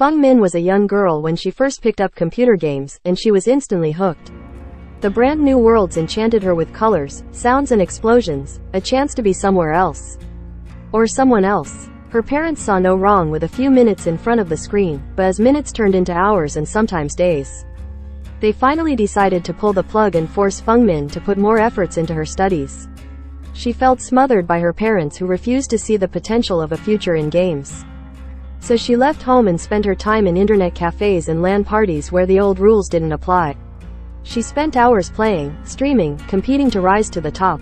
Feng Min was a young girl when she first picked up computer games, and she was instantly hooked. The brand new worlds enchanted her with colors, sounds and explosions, a chance to be somewhere else. Or someone else. Her parents saw no wrong with a few minutes in front of the screen, but as minutes turned into hours and sometimes days, they finally decided to pull the plug and force Feng Min to put more efforts into her studies. She felt smothered by her parents who refused to see the potential of a future in games. So she left home and spent her time in internet cafes and LAN parties where the old rules didn't apply. She spent hours playing, streaming, competing to rise to the top.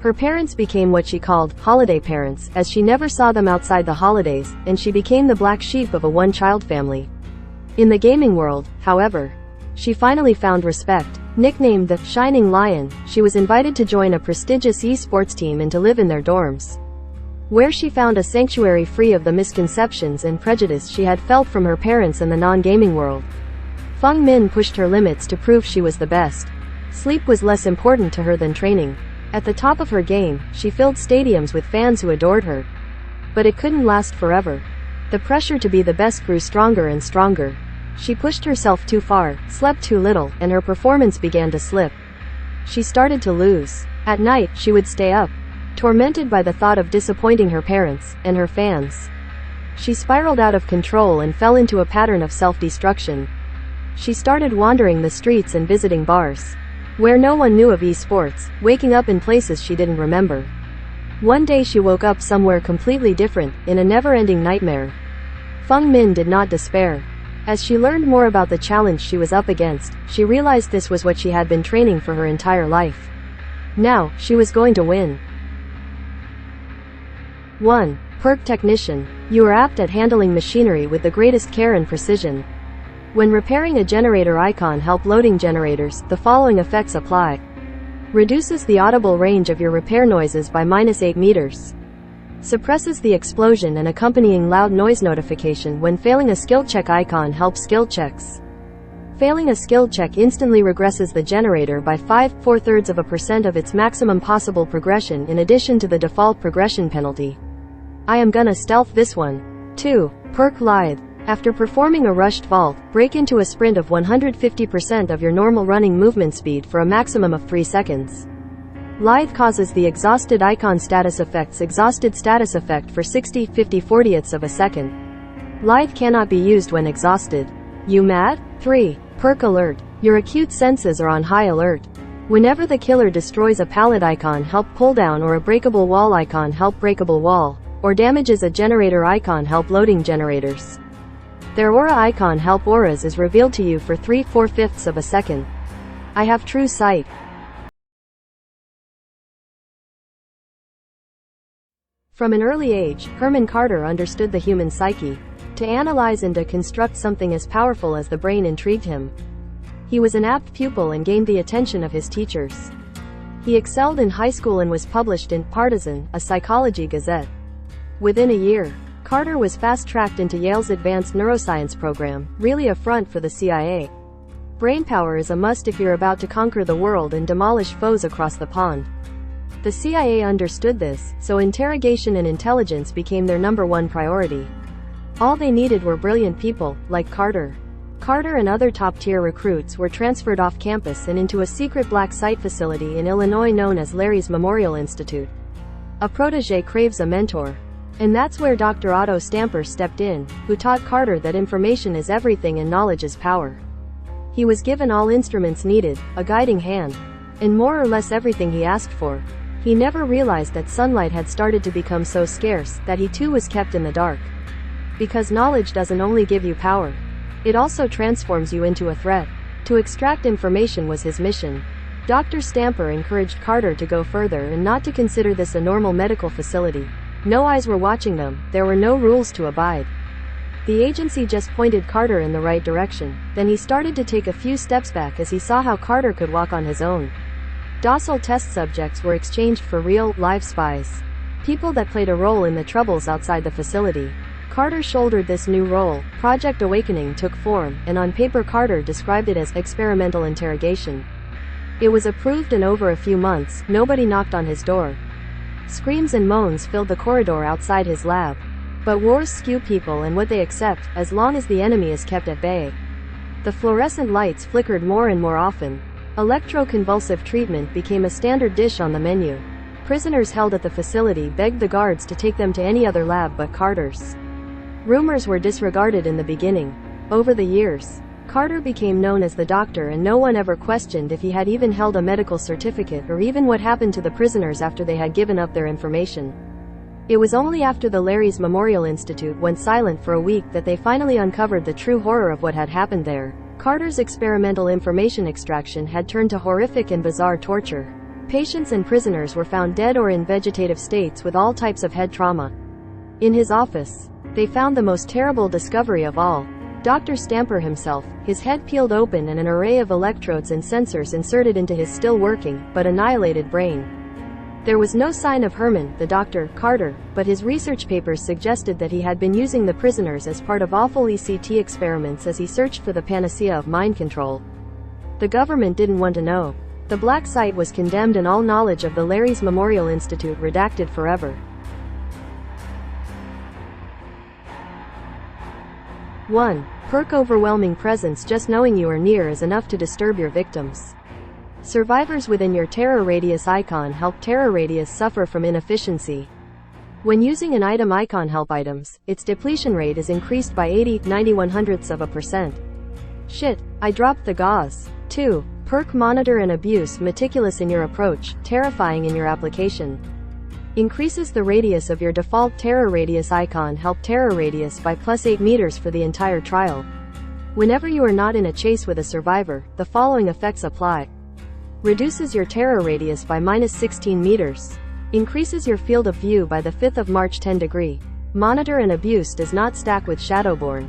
Her parents became what she called holiday parents, as she never saw them outside the holidays, and she became the black sheep of a one-child family. In the gaming world, however, she finally found respect. Nicknamed the Shining Lion, she was invited to join a prestigious e-sports team and to live in their dorms, where she found a sanctuary free of the misconceptions and prejudice she had felt from her parents and the non-gaming world. Feng Min pushed her limits to prove she was the best. Sleep was less important to her than training. At the top of her game, she filled stadiums with fans who adored her. But it couldn't last forever. The pressure to be the best grew stronger and stronger. She pushed herself too far, slept too little, and her performance began to slip. She started to lose. At night, she would stay up, tormented by the thought of disappointing her parents and her fans. She spiraled out of control and fell into a pattern of self-destruction. She started wandering the streets and visiting bars where no one knew of esports, waking up in places she didn't remember. One day she woke up somewhere completely different, in a never-ending nightmare. Feng Min did not despair. As she learned more about the challenge she was up against, she realized this was what she had been training for her entire life. Now, she was going to win. 1. Perk Technician. You are apt at handling machinery with the greatest care and precision. When repairing a generator icon, help loading generators, the following effects apply. Reduces the audible range of your repair noises by -8 meters. Suppresses the explosion and accompanying loud noise notification when failing a skill check icon, help skill checks. Failing a skill check instantly regresses the generator by 5/4% of its maximum possible progression in addition to the default progression penalty. I am gonna stealth this one. 2. Perk Lithe. After performing a rushed vault, break into a sprint of 150% of your normal running movement speed for a maximum of 3 seconds. Lithe causes the exhausted icon status effect's exhausted status effect for 60, 50, 40ths of a second. Lithe cannot be used when exhausted. You mad? 3. Perk Alert. Your acute senses are on high alert. Whenever the killer destroys a pallet icon, help pull down, or a breakable wall icon, help breakable wall, or damages a generator icon, help loading generators, their aura icon, help auras, is revealed to you for 3/4 of a second. I have true sight. From an early age, Herman Carter understood the human psyche. To analyze and to construct something as powerful as the brain intrigued him. He was an apt pupil and gained the attention of his teachers. He excelled in high school and was published in Partisan, a psychology gazette. Within a year, Carter was fast-tracked into Yale's advanced neuroscience program, really a front for the CIA. Brainpower is a must if you're about to conquer the world and demolish foes across the pond. The CIA understood this, so interrogation and intelligence became their #1 priority. All they needed were brilliant people, like Carter. Carter and other top-tier recruits were transferred off campus and into a secret black site facility in Illinois known as Larry's Memorial Institute. A protege craves a mentor. And that's where Dr. Otto Stamper stepped in, who taught Carter that information is everything and knowledge is power. He was given all instruments needed, a guiding hand, and more or less everything he asked for. He never realized that sunlight had started to become so scarce that he too was kept in the dark. Because knowledge doesn't only give you power, it also transforms you into a threat. To extract information was his mission. Dr. Stamper encouraged Carter to go further and not to consider this a normal medical facility. No eyes were watching them, there were no rules to abide. The agency just pointed Carter in the right direction. Then he started to take a few steps back as he saw how Carter could walk on his own. Docile test subjects were exchanged for real, live spies. People that played a role in the troubles outside the facility. Carter shouldered this new role. Project Awakening took form, and on paper Carter described it as experimental interrogation. It was approved, and over a few months, nobody knocked on his door. Screams and moans filled the corridor outside his lab. But wars skew people and what they accept, as long as the enemy is kept at bay. The fluorescent lights flickered more and more often. Electroconvulsive treatment became a standard dish on the menu. Prisoners held at the facility begged the guards to take them to any other lab but Carter's. Rumors were disregarded in the beginning. Over the years, Carter became known as the doctor, and no one ever questioned if he had even held a medical certificate or even what happened to the prisoners after they had given up their information. It was only after the Larry's Memorial Institute went silent for a week that they finally uncovered the true horror of what had happened there. Carter's experimental information extraction had turned to horrific and bizarre torture. Patients and prisoners were found dead or in vegetative states with all types of head trauma. In his office, they found the most terrible discovery of all. Dr. Stamper himself, his head peeled open and an array of electrodes and sensors inserted into his still working, but annihilated brain. There was no sign of Herman, the doctor, Carter, but his research papers suggested that he had been using the prisoners as part of awful ECT experiments as he searched for the panacea of mind control. The government didn't want to know. The black site was condemned and all knowledge of the Larry's Memorial Institute redacted forever. 1. Perk overwhelming presence. Just knowing you are near is enough to disturb your victims. Survivors within your terror radius icon help terror radius suffer from inefficiency. When using an item icon help items, its depletion rate is increased by 80–90%. Shit, I dropped the gauze. 2. Perk monitor and abuse. Meticulous in your approach, terrifying in your application. Increases the radius of your default terror radius icon help terror radius by +8 meters for the entire trial. Whenever you are not in a chase with a survivor, the following effects apply. Reduces your terror radius by -16 meters. Increases your field of view by the 5th of March 10 degree. Monitor and abuse does not stack with Shadowborn.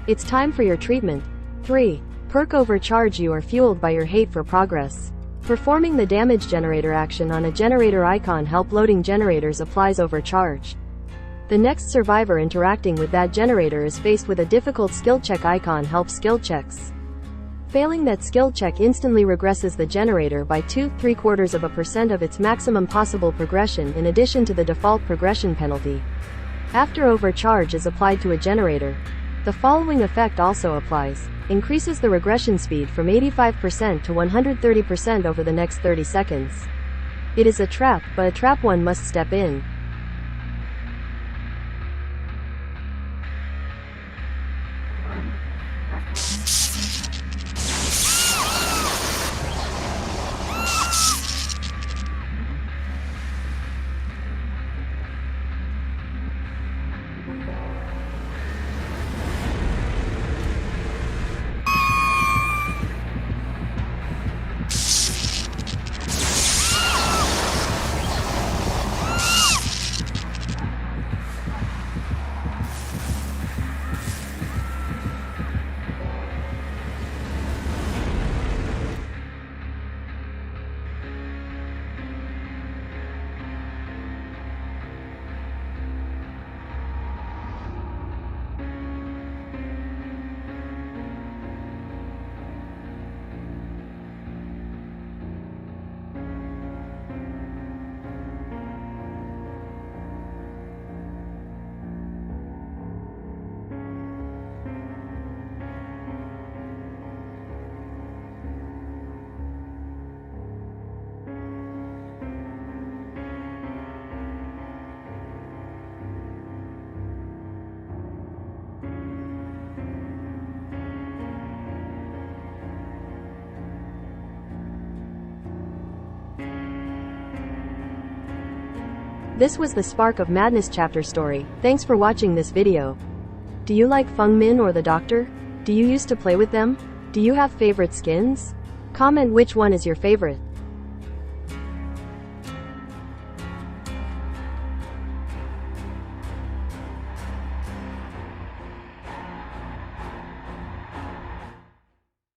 It's time for your treatment. 3. Perk overcharge. You are fueled by your hate for progress. Performing the damage generator action on a generator icon help loading generators applies overcharge. The next survivor interacting with that generator is faced with a difficult skill check icon help skill checks. Failing that skill check instantly regresses the generator by 2.75% of its maximum possible progression in addition to the default progression penalty. After overcharge is applied to a generator, the following effect also applies. Increases the regression speed from 85% to 130% over the next 30 seconds. It is a trap, but a trap one must step in. This was the Spark of Madness chapter story. Thanks for watching this video. Do you like Feng Min or the Doctor? Do you used to play with them? Do you have favorite skins? Comment which one is your favorite.